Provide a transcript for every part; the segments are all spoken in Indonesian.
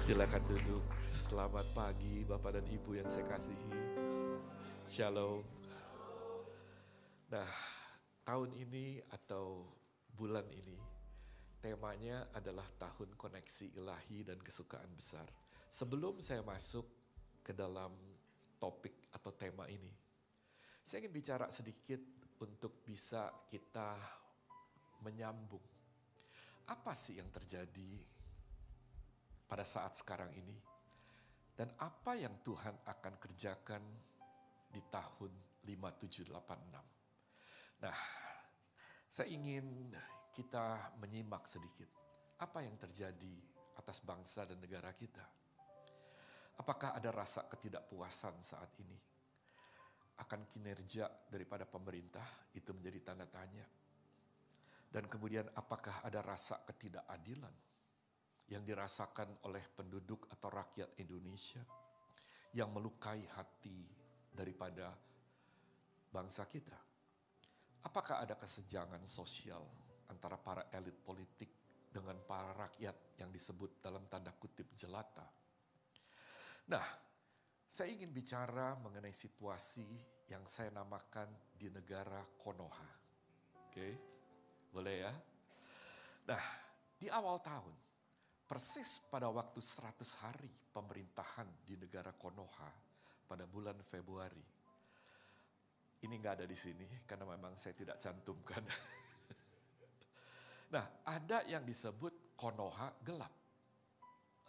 Silakan duduk. Selamat pagi Bapak dan Ibu yang saya kasihi. Shalom. Nah, tahun ini atau bulan ini temanya adalah tahun koneksi ilahi dan kesukaan besar. Sebelum saya masuk ke dalam topik atau tema ini, saya ingin bicara sedikit untuk bisa kita menyambung. Apa sih yang terjadi pada saat sekarang ini? Dan apa yang Tuhan akan kerjakan di tahun 5786. Nah, saya ingin kita menyimak sedikit. Apa yang terjadi atas bangsa dan negara kita? Apakah ada rasa ketidakpuasan saat ini? Akan kinerja daripada pemerintah? Itu menjadi tanda tanya. Dan kemudian apakah ada rasa ketidakadilan yang dirasakan oleh penduduk atau rakyat Indonesia yang melukai hati daripada bangsa kita? Apakah ada kesenjangan sosial antara para elit politik dengan para rakyat yang disebut dalam tanda kutip jelata? Nah, saya ingin bicara mengenai situasi yang saya namakan di negara Konoha. Oke, boleh ya? Nah, di awal tahun, persis pada waktu 100 hari pemerintahan di negara Konoha pada bulan Februari. Ini nggak ada di sini karena memang saya tidak cantumkan. Nah, ada yang disebut Konoha gelap.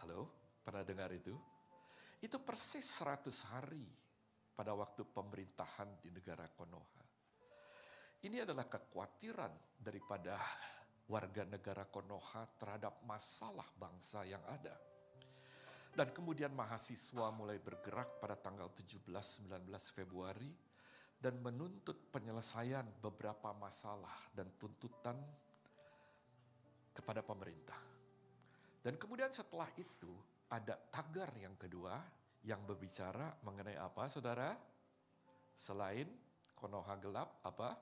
Halo, pernah dengar itu? Itu persis 100 hari pada waktu pemerintahan di negara Konoha. Ini adalah kekhawatiran daripada warga negara Konoha terhadap masalah bangsa yang ada. Dan kemudian mahasiswa mulai bergerak pada tanggal 17-19 Februari dan menuntut penyelesaian beberapa masalah dan tuntutan kepada pemerintah. Dan kemudian setelah itu ada tagar yang kedua yang berbicara mengenai apa, saudara? Selain Konoha gelap, apa?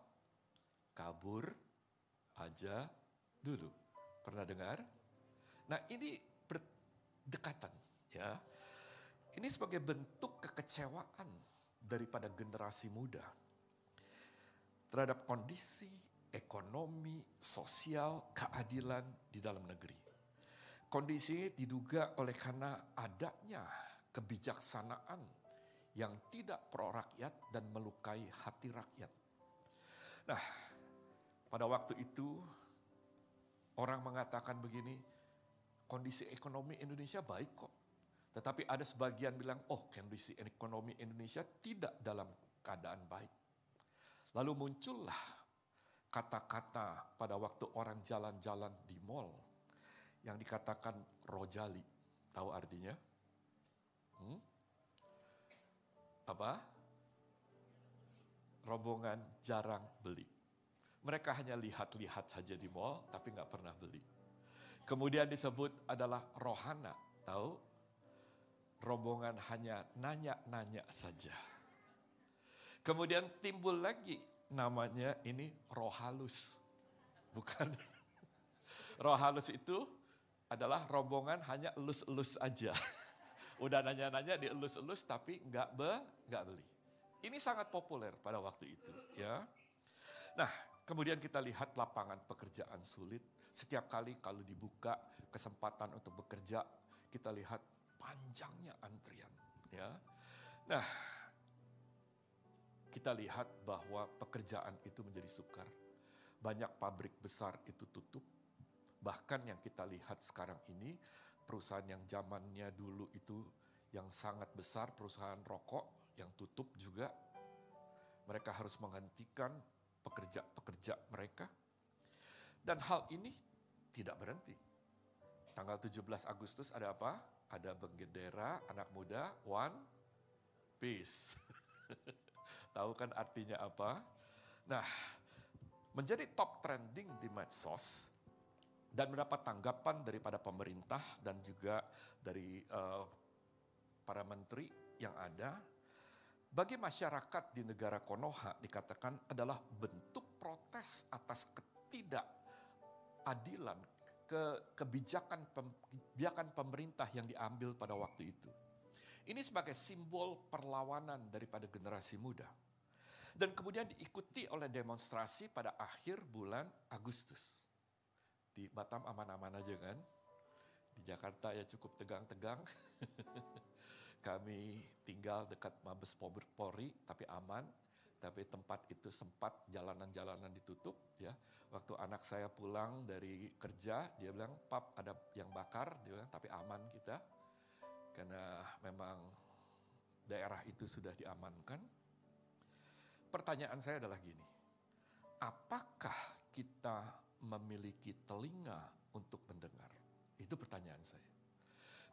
Kabur aja dulu. Pernah dengar? Nah, ini berdekatan ya. Ini sebagai bentuk kekecewaan daripada generasi muda terhadap kondisi ekonomi, sosial, keadilan di dalam negeri. Kondisi ini diduga oleh karena adanya kebijaksanaan yang tidak pro rakyat dan melukai hati rakyat. Nah, pada waktu itu orang mengatakan begini, kondisi ekonomi Indonesia baik kok. Tetapi ada sebagian bilang, oh kondisi ekonomi Indonesia tidak dalam keadaan baik. Lalu muncullah kata-kata pada waktu orang jalan-jalan di mall yang dikatakan rojali. Tahu artinya? Apa? Rombongan jarang beli. Mereka hanya lihat-lihat saja di mall, tapi nggak pernah beli. Kemudian disebut adalah rohana, tahu? Rombongan hanya nanya-nanya saja. Kemudian timbul lagi namanya ini roh halus. Bukan. Roh halus itu adalah rombongan hanya elus-elus aja. Udah nanya-nanya dielus-elus tapi nggak beli. Ini sangat populer pada waktu itu, ya. Nah, kemudian kita lihat lapangan pekerjaan sulit. Setiap kali kalau dibuka kesempatan untuk bekerja, kita lihat panjangnya antrian. Ya. Nah, kita lihat bahwa pekerjaan itu menjadi sukar. Banyak pabrik besar itu tutup. Bahkan yang kita lihat sekarang ini, perusahaan yang zamannya dulu itu yang sangat besar, perusahaan rokok yang tutup juga. Mereka harus menghentikan pekerja-pekerja mereka. Dan hal ini tidak berhenti. Tanggal 17 Agustus ada apa? Ada bendera anak muda, One Piece. Tahu kan artinya apa? Nah, menjadi top trending di medsos dan mendapat tanggapan daripada pemerintah dan juga dari para menteri yang ada. Bagi masyarakat di negara Konoha dikatakan adalah bentuk protes atas ketidakadilan kebijakan pemerintah yang diambil pada waktu itu. Ini sebagai simbol perlawanan daripada generasi muda. Dan kemudian diikuti oleh demonstrasi pada akhir bulan Agustus. Di Batam aman-aman aja kan. Di Jakarta ya cukup tegang-tegang. Kami tinggal dekat Mabes Polri, tapi aman. Tapi tempat itu sempat jalanan-jalanan ditutup. Ya, waktu anak saya pulang dari kerja, dia bilang, "Pap, ada yang bakar." Dia bilang, "Tapi aman kita." Karena memang daerah itu sudah diamankan. Pertanyaan saya adalah gini, apakah kita memiliki telinga untuk mendengar? Itu pertanyaan saya.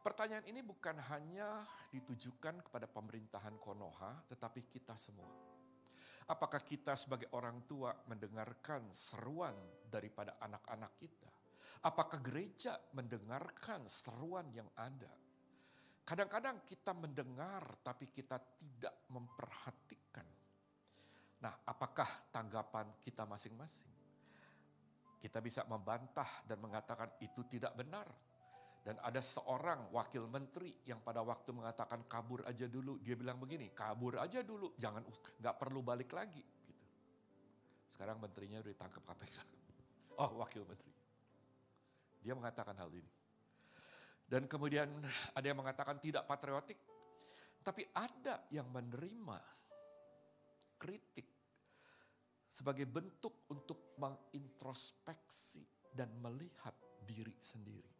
Pertanyaan ini bukan hanya ditujukan kepada pemerintahan Konoha, tetapi kita semua. Apakah kita sebagai orang tua mendengarkan seruan daripada anak-anak kita? Apakah gereja mendengarkan seruan yang ada? Kadang-kadang kita mendengar tapi kita tidak memperhatikan. Nah, apakah tanggapan kita masing-masing? Kita bisa membantah dan mengatakan itu tidak benar. Dan ada seorang wakil menteri yang pada waktu mengatakan kabur aja dulu, dia bilang begini, kabur aja dulu, nggak perlu balik lagi. Gitu. Sekarang menterinya udah ditangkap KPK. Oh, wakil menteri. Dia mengatakan hal ini. Dan kemudian ada yang mengatakan tidak patriotik, tapi ada yang menerima kritik sebagai bentuk untuk mengintrospeksi dan melihat diri sendiri.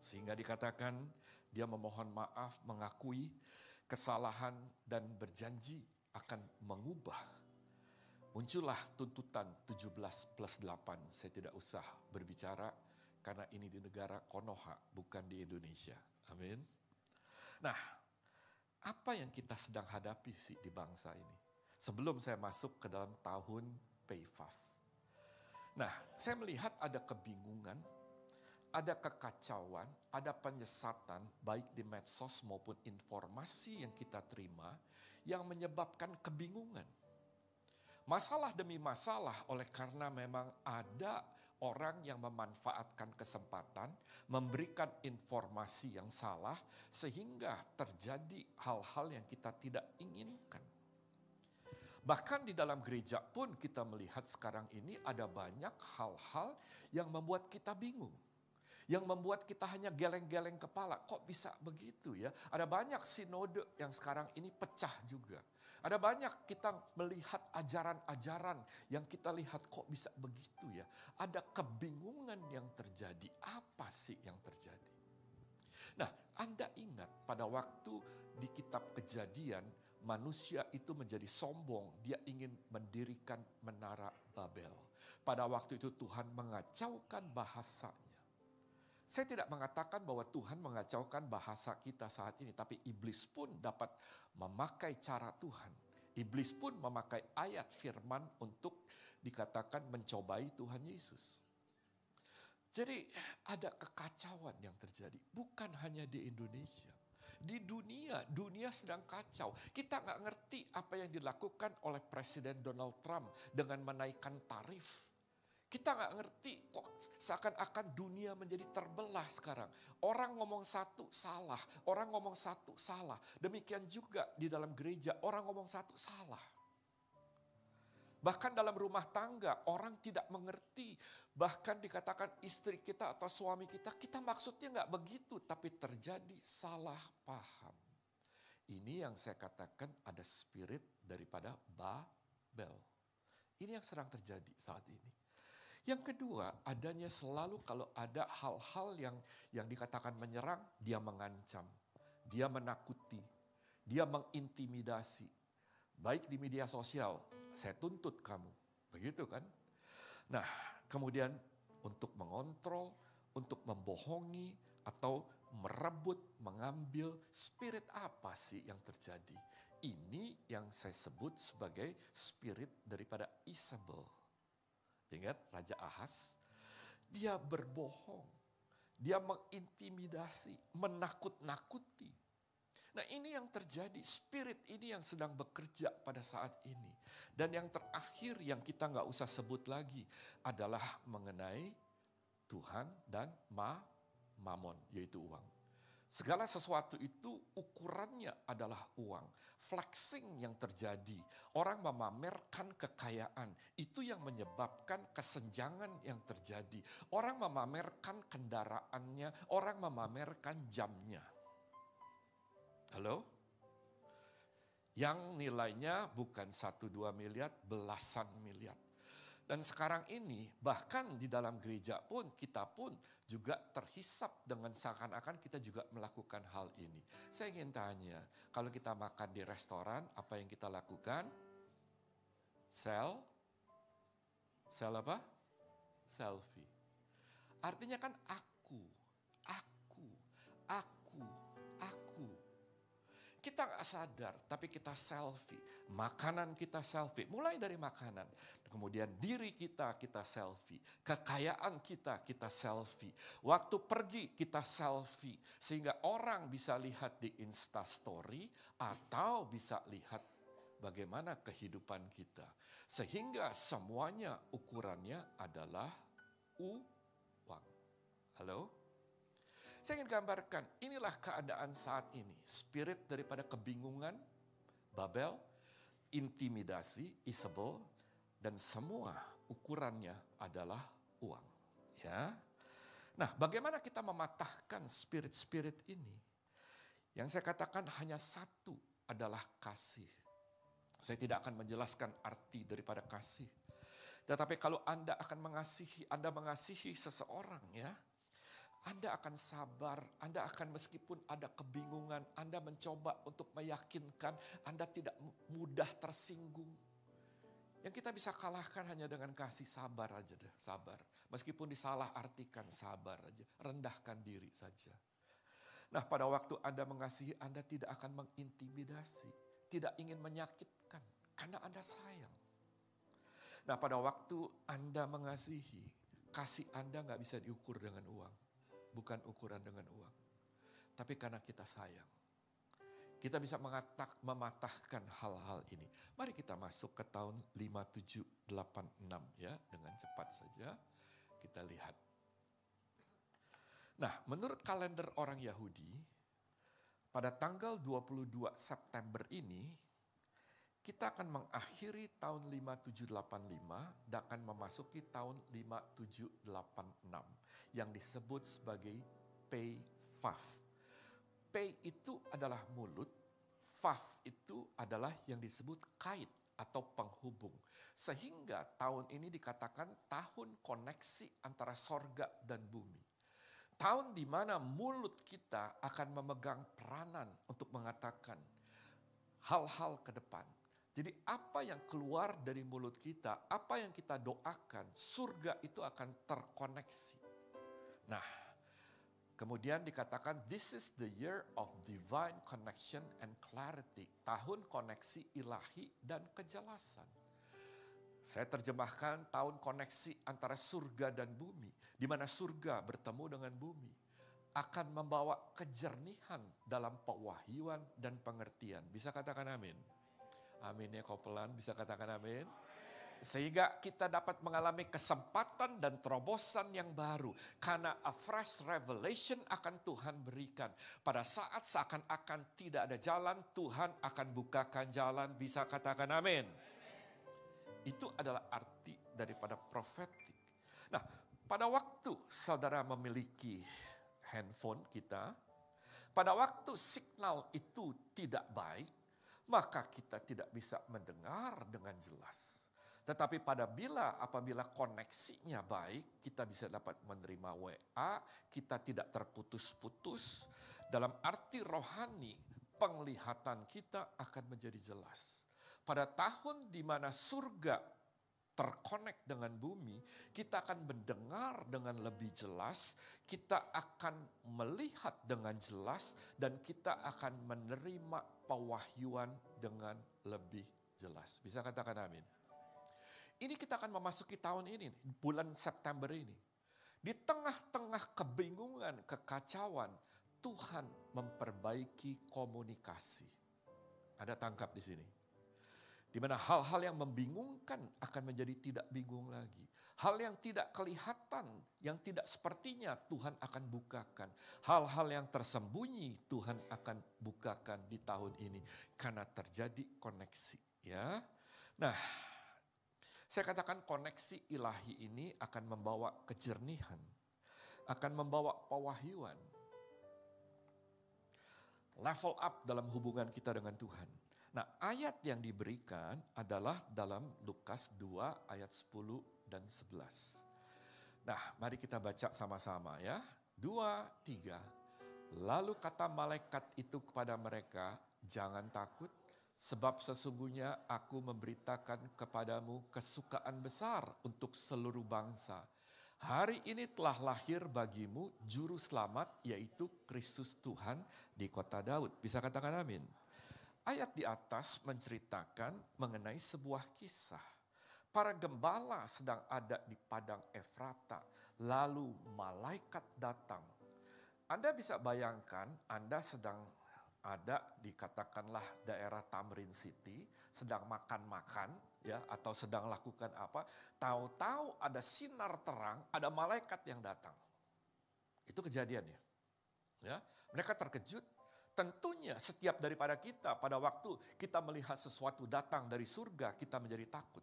Sehingga dikatakan dia memohon maaf, mengakui kesalahan dan berjanji akan mengubah. Muncullah tuntutan 17+8, saya tidak usah berbicara karena ini di negara Konoha, bukan di Indonesia. Amin. Nah, apa yang kita sedang hadapi sih di bangsa ini? Sebelum saya masuk ke dalam tahun PayFaf. Nah, saya melihat ada kebingungan, ada kekacauan, ada penyesatan baik di medsos maupun informasi yang kita terima yang menyebabkan kebingungan. Masalah demi masalah oleh karena memang ada orang yang memanfaatkan kesempatan, memberikan informasi yang salah sehingga terjadi hal-hal yang kita tidak inginkan. Bahkan di dalam gereja pun kita melihat sekarang ini ada banyak hal-hal yang membuat kita bingung. Yang membuat kita hanya geleng-geleng kepala. Kok bisa begitu ya? Ada banyak sinode yang sekarang ini pecah juga. Ada banyak kita melihat ajaran-ajaran yang kita lihat kok bisa begitu ya. Ada kebingungan yang terjadi. Apa sih yang terjadi? Nah, Anda ingat pada waktu di kitab Kejadian, manusia itu menjadi sombong. Dia ingin mendirikan menara Babel. Pada waktu itu Tuhan mengacaukan bahasanya. Saya tidak mengatakan bahwa Tuhan mengacaukan bahasa kita saat ini, tapi iblis pun dapat memakai cara Tuhan. Iblis pun memakai ayat firman untuk dikatakan mencobai Tuhan Yesus. Jadi ada kekacauan yang terjadi, bukan hanya di Indonesia. Di dunia sedang kacau. Kita nggak ngerti apa yang dilakukan oleh Presiden Donald Trump dengan menaikkan tarif. Kita nggak ngerti kok seakan-akan dunia menjadi terbelah sekarang. Orang ngomong satu salah, orang ngomong satu salah. Demikian juga di dalam gereja, orang ngomong satu salah. Bahkan dalam rumah tangga, orang tidak mengerti. Bahkan dikatakan istri kita atau suami kita maksudnya nggak begitu, tapi terjadi salah paham. Ini yang saya katakan ada spirit daripada Babel. Ini yang sedang terjadi saat ini. Yang kedua, adanya selalu kalau ada hal-hal yang dikatakan menyerang, dia mengancam, dia menakuti, dia mengintimidasi. Baik di media sosial, saya tuntut kamu, begitu kan? Nah, kemudian untuk mengontrol, untuk membohongi, atau merebut, mengambil, spirit apa sih yang terjadi? Ini yang saya sebut sebagai spirit daripada Isabel. Ingat Raja Ahaz, dia berbohong, dia mengintimidasi, menakut-nakuti. Nah ini yang terjadi, spirit ini yang sedang bekerja pada saat ini. Dan yang terakhir yang kita nggak usah sebut lagi adalah mengenai Tuhan dan mamon, yaitu uang. Segala sesuatu itu ukurannya adalah uang. Flexing yang terjadi, orang memamerkan kekayaan, itu yang menyebabkan kesenjangan yang terjadi. Orang memamerkan kendaraannya, orang memamerkan jamnya. Halo? Yang nilainya bukan 1-2 miliar, belasan miliar. Dan sekarang ini bahkan di dalam gereja pun kita pun juga terhisap dengan seakan-akan kita juga melakukan hal ini. Saya ingin tanya, kalau kita makan di restoran, apa yang kita lakukan? Apa? Selfie. Artinya kan aku. Kita nggak sadar, tapi kita selfie. Makanan kita selfie, mulai dari makanan. Kemudian diri kita selfie. Kekayaan kita selfie. Waktu pergi kita selfie. Sehingga orang bisa lihat di Instastory atau bisa lihat bagaimana kehidupan kita. Sehingga semuanya ukurannya adalah uang. Halo? Saya ingin gambarkan, inilah keadaan saat ini. Spirit daripada kebingungan, Babel, intimidasi, Isabel, dan semua ukurannya adalah uang. Ya. Nah, bagaimana kita mematahkan spirit-spirit ini? Yang saya katakan hanya satu adalah kasih. Saya tidak akan menjelaskan arti daripada kasih. Tetapi kalau Anda akan mengasihi seseorang, ya, Anda akan sabar, Anda akan meskipun ada kebingungan, Anda mencoba untuk meyakinkan, Anda tidak mudah tersinggung. Yang kita bisa kalahkan hanya dengan kasih, sabar aja deh, sabar. Meskipun disalah artikan, sabar aja, rendahkan diri saja. Nah, pada waktu Anda mengasihi, Anda tidak akan mengintimidasi, tidak ingin menyakitkan, karena Anda sayang. Nah, pada waktu Anda mengasihi, kasih Anda nggak bisa diukur dengan uang. Bukan ukuran dengan uang. Tapi karena kita sayang. Kita bisa mematahkan hal-hal ini. Mari kita masuk ke tahun 5786 ya. Dengan cepat saja kita lihat. Nah, menurut kalender orang Yahudi, pada tanggal 22 September ini, kita akan mengakhiri tahun 5785 dan akan memasuki tahun 5786 yang disebut sebagai Pei Faf. Pei itu adalah mulut, Faf itu adalah yang disebut kait atau penghubung. Sehingga tahun ini dikatakan tahun koneksi antara sorga dan bumi. Tahun di mana mulut kita akan memegang peranan untuk mengatakan hal-hal ke depan. Jadi apa yang keluar dari mulut kita, apa yang kita doakan, surga itu akan terkoneksi. Nah, kemudian dikatakan this is the year of divine connection and clarity. Tahun koneksi ilahi dan kejelasan. Saya terjemahkan tahun koneksi antara surga dan bumi. Di mana surga bertemu dengan bumi. Akan membawa kejernihan dalam pewahyuan dan pengertian. Bisa katakan amin? Amin ya, kau pelan, bisa katakan amin. Sehingga kita dapat mengalami kesempatan dan terobosan yang baru. Karena a fresh revelation akan Tuhan berikan. Pada saat seakan-akan tidak ada jalan, Tuhan akan bukakan jalan, bisa katakan amin. Itu adalah arti daripada prophetic. Nah, pada waktu saudara memiliki handphone kita, pada waktu signal itu tidak baik, maka kita tidak bisa mendengar dengan jelas. Tetapi apabila koneksinya baik, kita bisa dapat menerima WA, kita tidak terputus-putus. Dalam arti rohani, penglihatan kita akan menjadi jelas. Pada tahun di mana surga terkonek dengan bumi, kita akan mendengar dengan lebih jelas, kita akan melihat dengan jelas, dan kita akan menerima pewahyuan dengan lebih jelas. Bisa katakan amin. Ini kita akan memasuki tahun ini, bulan September ini. Di tengah-tengah kebingungan, kekacauan, Tuhan memperbaiki komunikasi. Ada tangkap di sini. Di mana hal-hal yang membingungkan akan menjadi tidak bingung lagi. Hal yang tidak kelihatan, yang tidak sepertinya Tuhan akan bukakan. Hal-hal yang tersembunyi Tuhan akan bukakan di tahun ini. Karena terjadi koneksi. Ya. Nah, saya katakan koneksi ilahi ini akan membawa kejernihan. Akan membawa pewahyuan. Level up dalam hubungan kita dengan Tuhan. Nah, ayat yang diberikan adalah dalam Lukas 2 ayat 10 dan 11. Nah, mari kita baca sama-sama ya. 2, 3. Lalu kata malaikat itu kepada mereka, jangan takut, sebab sesungguhnya aku memberitakan kepadamu kesukaan besar untuk seluruh bangsa. Hari ini telah lahir bagimu juru selamat, yaitu Kristus Tuhan di kota Daud. Bisa katakan amin. Ayat di atas menceritakan mengenai sebuah kisah. Para gembala sedang ada di padang Efrata, lalu malaikat datang. Anda bisa bayangkan Anda sedang ada di katakanlah daerah Tamrin City, sedang makan-makan ya atau sedang lakukan apa, tahu-tahu ada sinar terang, ada malaikat yang datang. Itu kejadiannya. Ya, mereka terkejut. Tentunya setiap daripada kita pada waktu kita melihat sesuatu datang dari surga, kita menjadi takut.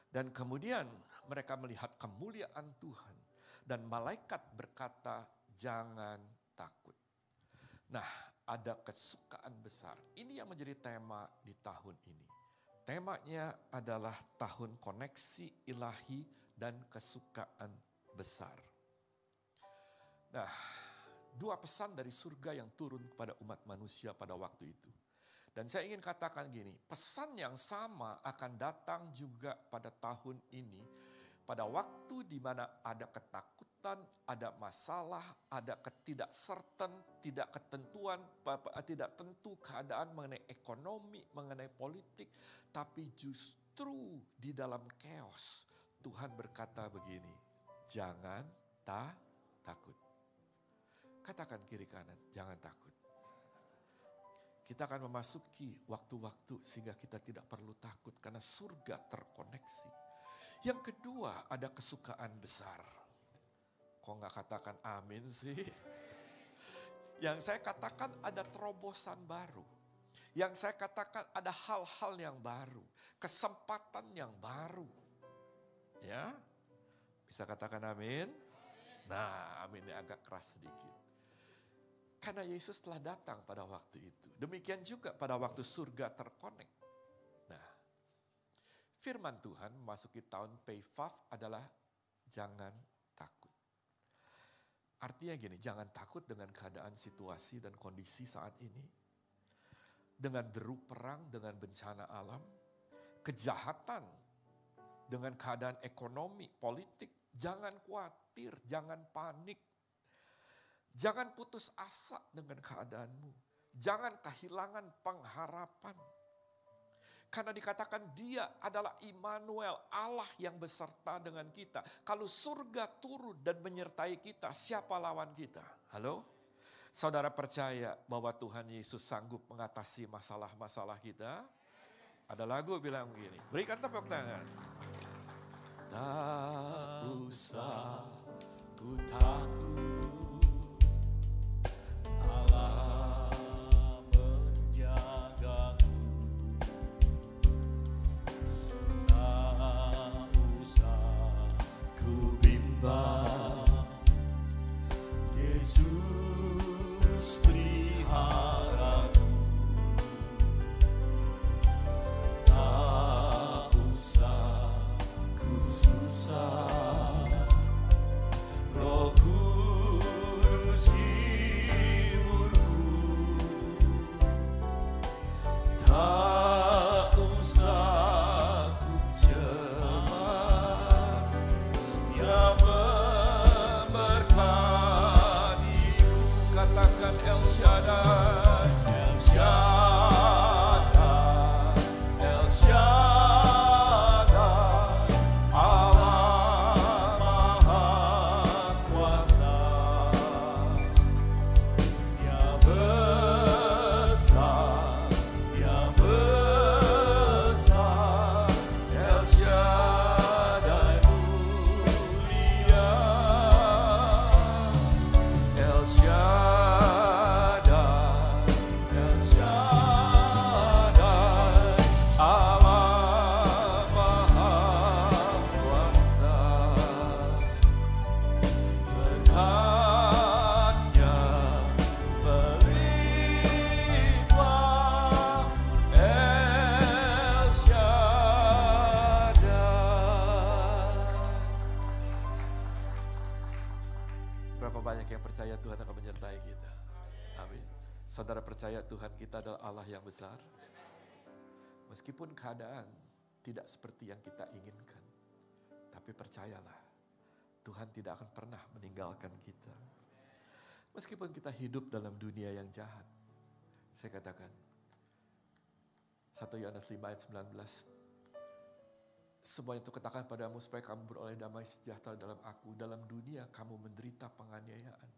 Dan kemudian mereka melihat kemuliaan Tuhan. Dan malaikat berkata, jangan takut. Nah, ada kesukaan besar. Ini yang menjadi tema di tahun ini. Temanya adalah tahun koneksi ilahi dan kesukaan besar. Nah, dua pesan dari surga yang turun kepada umat manusia pada waktu itu. Dan saya ingin katakan gini, pesan yang sama akan datang juga pada tahun ini. Pada waktu di mana ada ketakutan, ada masalah, ada tidak ketentuan, tidak tentu keadaan mengenai ekonomi, mengenai politik. Tapi justru di dalam chaos, Tuhan berkata begini, jangan takut. Katakan kiri kanan, jangan takut. Kita akan memasuki waktu-waktu sehingga kita tidak perlu takut karena surga terkoneksi. Yang kedua ada kesukaan besar. Kok nggak katakan amin sih? Yang saya katakan ada terobosan baru. Yang saya katakan ada hal-hal yang baru. Kesempatan yang baru. Ya, bisa katakan amin? Nah, aminnya agak keras sedikit. Karena Yesus telah datang pada waktu itu. Demikian juga pada waktu surga terkonek. Nah, firman Tuhan memasuki tahun Peifaf adalah jangan takut. Artinya gini, jangan takut dengan keadaan situasi dan kondisi saat ini. Dengan deru perang, dengan bencana alam, kejahatan, dengan keadaan ekonomi, politik. Jangan khawatir, jangan panik. Jangan putus asa dengan keadaanmu. Jangan kehilangan pengharapan. Karena dikatakan dia adalah Immanuel, Allah yang beserta dengan kita. Kalau surga turun dan menyertai kita, siapa lawan kita? Halo? Saudara percaya bahwa Tuhan Yesus sanggup mengatasi masalah-masalah kita? Ada lagu bilang begini, berikan tepuk tangan. Tak usah ku takut. Allah menjagaku, tak usah ku bimbang. Yesus peliharaku, tak usah ku susah. Roh Kudus tak usah ku cemas, Dia memberkatiku. Katakan El Shaddai, El Shaddai, El Shaddai, Allah Maha Kuasa. Dia besar, Dia besar. berkatnya melimpah El Shaddai. Berapa banyak yang percaya Tuhan akan menyertai kita? Amin. Saudara percaya Tuhan kita adalah Allah yang besar? Meskipun keadaan tidak seperti yang kita inginkan, tapi percayalah, Tuhan tidak akan pernah meninggalkan kita. Meskipun kita hidup dalam dunia yang jahat, saya katakan, 1 Yohanes 5 ayat 19, semua itu katakan padamu supaya kamu beroleh damai sejahtera dalam aku. Dalam dunia kamu menderita penganiayaan.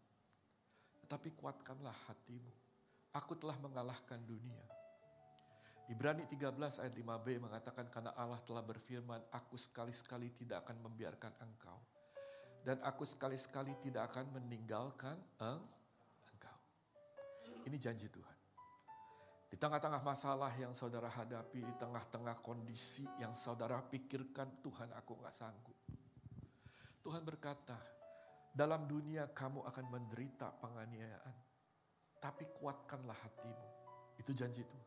Tetapi kuatkanlah hatimu. Aku telah mengalahkan dunia. Ibrani 13 ayat 5b mengatakan karena Allah telah berfirman, aku sekali-sekali tidak akan membiarkan engkau. Dan aku sekali-sekali tidak akan meninggalkan engkau. Ini janji Tuhan. Di tengah-tengah masalah yang saudara hadapi, di tengah-tengah kondisi yang saudara pikirkan, Tuhan aku gak sanggup. Tuhan berkata, dalam dunia kamu akan menderita penganiayaan, tapi kuatkanlah hatimu. Itu janji Tuhan.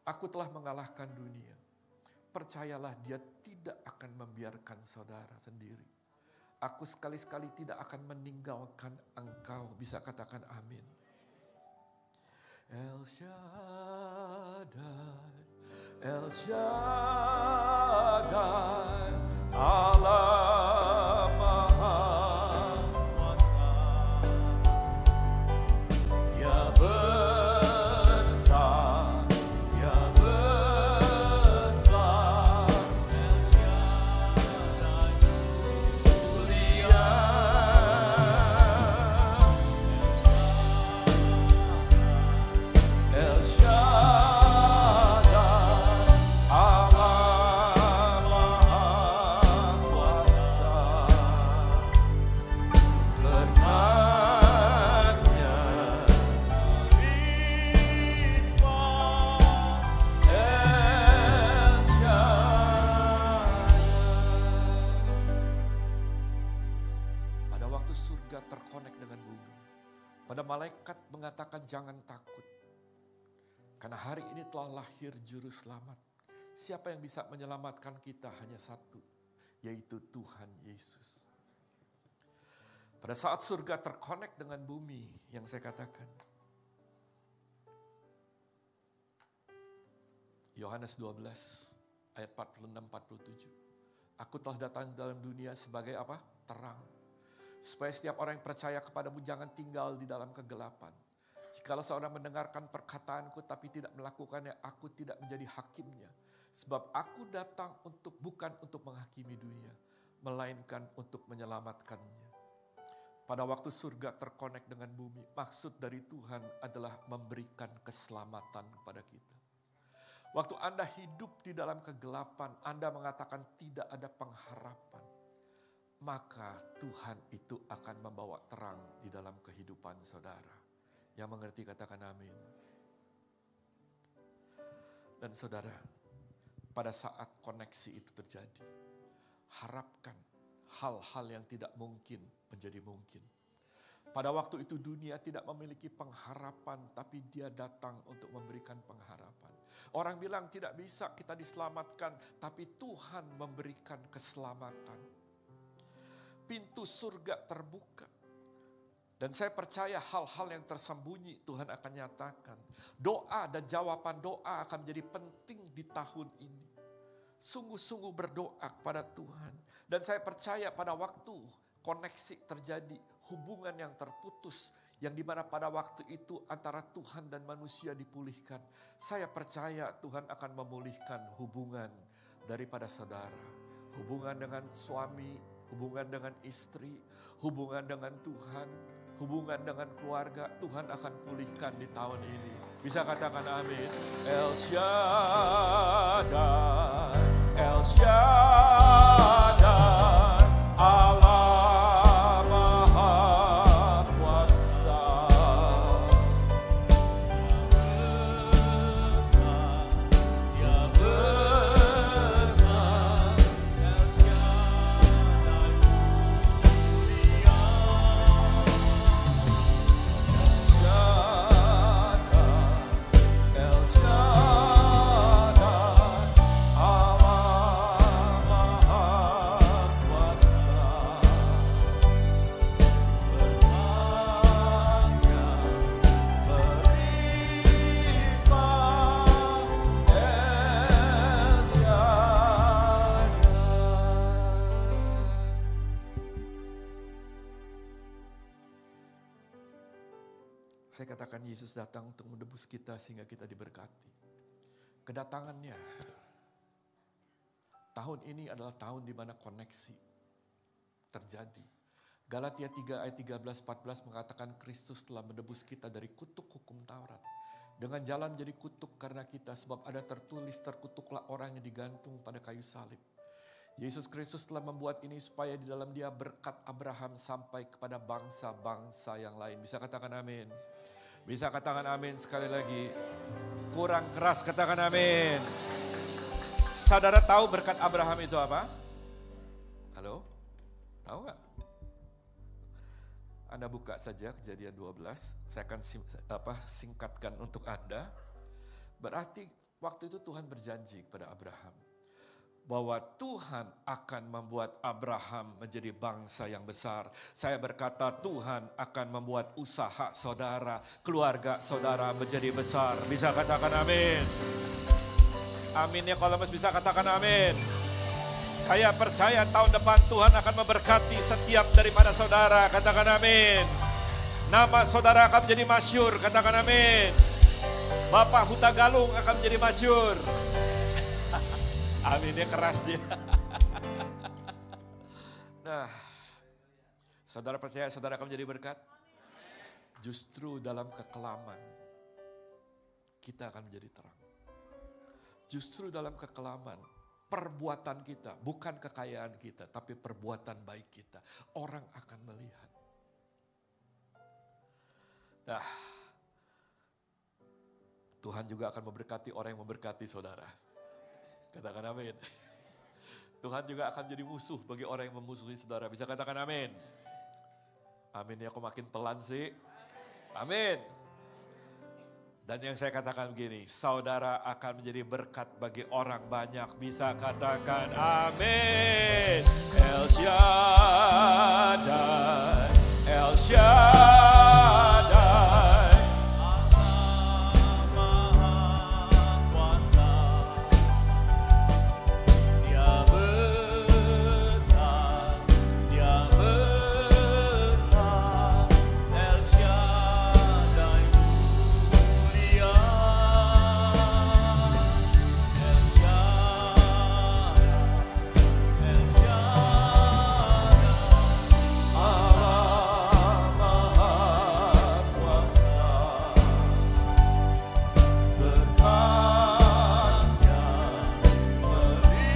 Aku telah mengalahkan dunia. Percayalah dia tidak akan membiarkan saudara sendiri. Aku sekali-sekali tidak akan meninggalkan engkau. Bisa katakan amin. El Shaddai, El Shaddai, Allah Maha Kuasa, Ya besar, Ya besar, El Shaddai mulia. El Shaddai, Allah Maha Kuasa, berkatnya melimpah El Shaddai. Pada waktu surga terkonek dengan bumi, pada malaikat mengatakan jangan takut. Karena hari ini telah lahir juru selamat. Siapa yang bisa menyelamatkan kita? Hanya satu, yaitu Tuhan Yesus. Pada saat surga terkonek dengan bumi, yang saya katakan. Yohanes 12, ayat 46-47. Aku telah datang dalam dunia sebagai apa? Terang. Supaya setiap orang yang percaya kepadamu jangan tinggal di dalam kegelapan. Jikalau seorang mendengarkan perkataanku tapi tidak melakukannya, aku tidak menjadi hakimnya. Sebab aku datang bukan untuk menghakimi dunia, melainkan untuk menyelamatkannya. Pada waktu surga terkonek dengan bumi, maksud dari Tuhan adalah memberikan keselamatan kepada kita. Waktu Anda hidup di dalam kegelapan, Anda mengatakan tidak ada pengharapan. Maka Tuhan itu akan membawa terang di dalam kehidupan saudara. Yang mengerti katakan amin. Dan saudara, pada saat koneksi itu terjadi, harapkan hal-hal yang tidak mungkin menjadi mungkin. Pada waktu itu dunia tidak memiliki pengharapan, tapi dia datang untuk memberikan pengharapan. Orang bilang tidak bisa kita diselamatkan, tapi Tuhan memberikan keselamatan. Pintu surga terbuka. Dan saya percaya hal-hal yang tersembunyi Tuhan akan nyatakan. Doa dan jawaban doa akan menjadi penting di tahun ini. Sungguh-sungguh berdoa kepada Tuhan. Dan saya percaya pada waktu koneksi terjadi, hubungan yang terputus, yang dimana pada waktu itu antara Tuhan dan manusia dipulihkan. Saya percaya Tuhan akan memulihkan hubungan daripada saudara. Hubungan dengan suami, hubungan dengan istri, hubungan dengan Tuhan, hubungan dengan keluarga, Tuhan akan pulihkan di tahun ini. Bisa katakan amin. El Shaddai, El Shaddai, Allah Maha Kuasa. Ya besar, El Shaddai mulia. Saya katakan Yesus datang untuk menebus kita sehingga kita diberkati. Kedatangannya, tahun ini adalah tahun di mana koneksi terjadi. Galatia 3 ayat 13-14 mengatakan Kristus telah menebus kita dari kutuk hukum Taurat. Dengan jalan menjadi kutuk karena kita, sebab ada tertulis, terkutuklah orang yang digantung pada kayu salib. Yesus Kristus telah membuat ini supaya di dalam Dia berkat Abraham sampai kepada bangsa-bangsa yang lain. Bisa katakan amin? Bisa katakan amin sekali lagi? Kurang keras, katakan amin. Saudara tahu berkat Abraham itu apa? Halo? Tahu nggak? Anda buka saja Kejadian 12, saya akan singkatkan untuk Anda. Berarti waktu itu Tuhan berjanji kepada Abraham bahwa Tuhan akan membuat Abraham menjadi bangsa yang besar. Saya berkata Tuhan akan membuat usaha saudara, keluarga saudara menjadi besar. Bisa katakan amin? Amin ya, kalau mas bisa katakan amin. Saya percaya tahun depan Tuhan akan memberkati setiap daripada saudara. Katakan amin. Nama saudara akan menjadi masyhur. Katakan amin. Bapak Huta Galung akan menjadi masyhur. Aminnya keras dia. Nah, saudara percaya saudara akan menjadi berkat? Justru dalam kekelaman kita akan menjadi terang. Justru dalam kekelaman perbuatan kita, bukan kekayaan kita, tapi perbuatan baik kita. Orang akan melihat. Nah, Tuhan juga akan memberkati orang yang memberkati saudara. Katakan amin. Tuhan juga akan jadi musuh bagi orang yang memusuhi saudara. Bisa katakan amin. Amin ya, kok makin pelan sih. Amin. Dan yang saya katakan begini, saudara akan menjadi berkat bagi orang banyak. Bisa katakan amin. El Shaddai, El Shaddai. Allah Maha Kuasa, Dia besar, Dia besar. El Shaddai mulia, El Shaddai, El Shaddai. Allah Maha Kuasa, berkat-Nya melimpah.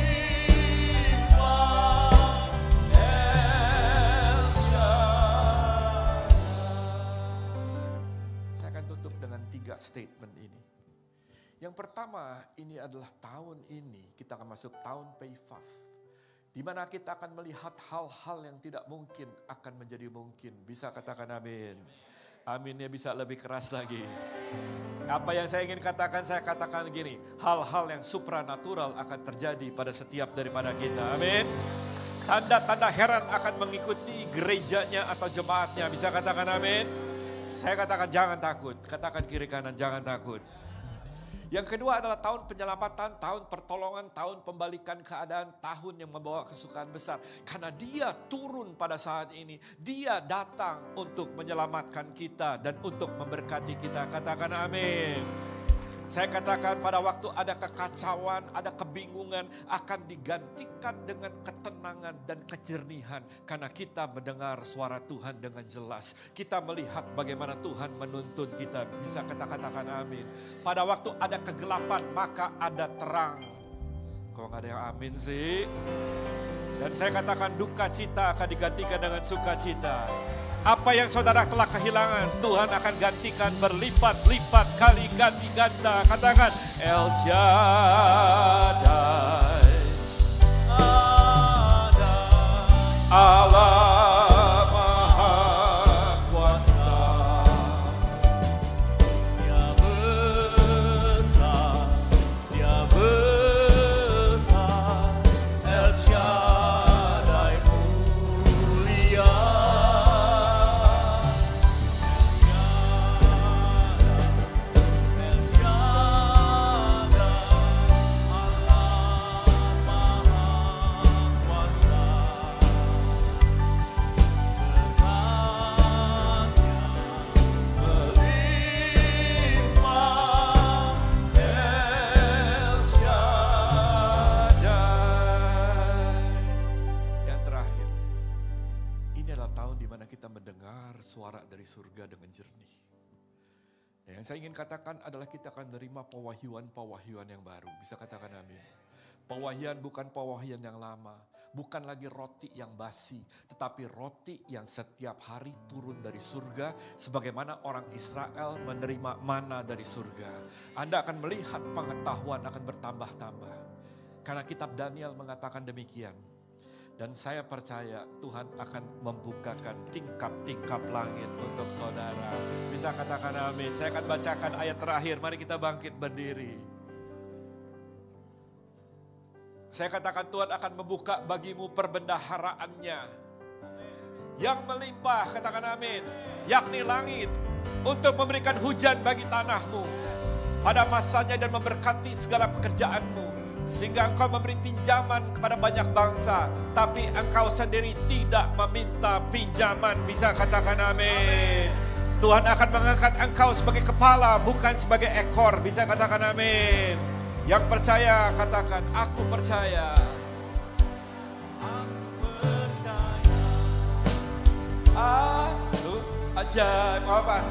El Shaddai. Saya akan tutup dengan 3 statement ini. Yang pertama, ini adalah tahun ini kita akan masuk tahun Peifaf, di mana kita akan melihat hal-hal yang tidak mungkin akan menjadi mungkin. Bisa katakan amin. Aminnya bisa lebih keras lagi. Apa yang saya ingin katakan, saya katakan gini, hal-hal yang supranatural akan terjadi pada setiap daripada kita. Amin. Tanda-tanda heran akan mengikuti gerejanya atau jemaatnya. Bisa katakan amin. Saya katakan jangan takut. Katakan kiri kanan, jangan takut. Yang kedua adalah tahun penyelamatan, tahun pertolongan, tahun pembalikan keadaan, tahun yang membawa kesukaan besar. Karena Dia turun pada saat ini, Dia datang untuk menyelamatkan kita dan untuk memberkati kita. Katakan amin. Saya katakan pada waktu ada kekacauan, ada kebingungan, akan digantikan dengan ketenangan dan kejernihan. Karena kita mendengar suara Tuhan dengan jelas. Kita melihat bagaimana Tuhan menuntun kita. Bisa katakan amin. Pada waktu ada kegelapan, maka ada terang. Kok nggak ada yang amin sih? Dan saya katakan duka cita akan digantikan dengan sukacita. Apa yang saudara telah kehilangan, Tuhan akan gantikan berlipat-lipat kali ganti ganda. Katakan El Shaddai, Allah Maha Kuasa, Dia besar, Dia besar. El Shaddai mulia, El Shaddai, Allah Maha Kuasa. surga dengan jernih. Dan yang saya ingin katakan adalah kita akan menerima pewahyuan-pewahyuan yang baru. Bisa katakan amin. Pewahyuan bukan pewahyuan yang lama. Bukan lagi roti yang basi, tetapi roti yang setiap hari turun dari surga, sebagaimana orang Israel menerima mana dari surga. Anda akan melihat pengetahuan akan bertambah-tambah. Karena kitab Daniel mengatakan demikian. Dan saya percaya Tuhan akan membukakan tingkap-tingkap langit untuk saudara. Bisa katakan amin. Saya akan bacakan ayat terakhir, mari kita bangkit berdiri. Saya katakan Tuhan akan membuka bagimu perbendaharaannya yang melimpah, katakan amin, yakni langit untuk memberikan hujan bagi tanahmu pada masanya dan memberkati segala pekerjaanmu, sehingga engkau memberi pinjaman kepada banyak bangsa, tapi engkau sendiri tidak meminta pinjaman. Bisa katakan amin. Tuhan akan mengangkat engkau sebagai kepala, bukan sebagai ekor. Bisa katakan amin. Yang percaya katakan, aku percaya. Aku percaya. Aku ajaib. Apa?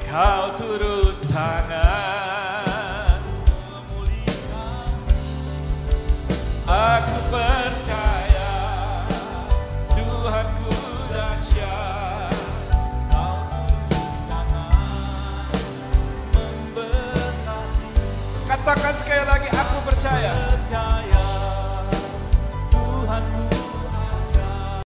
Kau turun tangan Memulihkan. Aku percaya Tuhanku dahsyat. Kau turun tangan memberkati. Katakan sekali lagi, aku percaya. Percaya.